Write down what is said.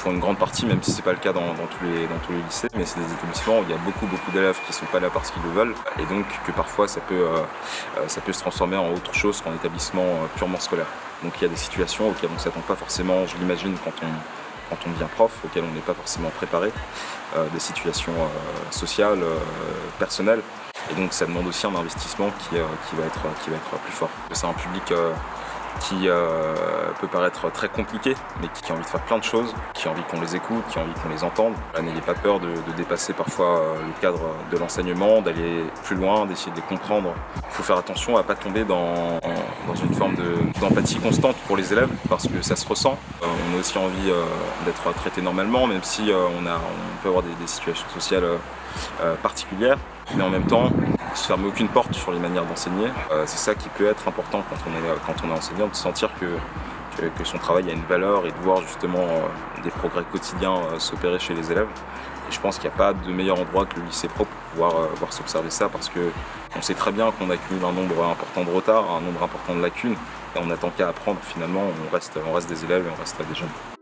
pour une grande partie, même si c'est pas le cas dans tous les lycées, mais c'est des établissements où il y a beaucoup d'élèves qui sont pas là parce qu'ils le veulent, et donc que parfois ça peut se transformer en autre chose qu'en établissement purement scolaire. Donc il y a des situations auxquelles on ne s'attend pas forcément, je l'imagine, quand on devient prof, auxquelles on n'est pas forcément préparé, des situations sociales, personnelles. Et donc ça demande aussi un investissement qui va être plus fort. C'est un public qui peut paraître très compliqué, mais qui a envie de faire plein de choses, qui a envie qu'on les écoute, qui a envie qu'on les entende. N'ayez pas peur de dépasser parfois le cadre de l'enseignement, d'aller plus loin, d'essayer de les comprendre. Il faut faire attention à ne pas tomber dans une forme d'empathie constante pour les élèves, parce que ça se ressent. On a aussi envie d'être traité normalement, même si on peut avoir des situations sociales particulières, mais en même temps, ne se fermer aucune porte sur les manières d'enseigner. C'est ça qui peut être important quand on est enseignant, de sentir que son travail a une valeur et de voir justement des progrès quotidiens s'opérer chez les élèves. Et je pense qu'il n'y a pas de meilleur endroit que le lycée pro pour pouvoir s'observer ça, parce qu'on sait très bien qu'on accumule un nombre important de retards, un nombre important de lacunes, et on n'attend qu'à apprendre finalement, on reste des élèves et on reste des jeunes.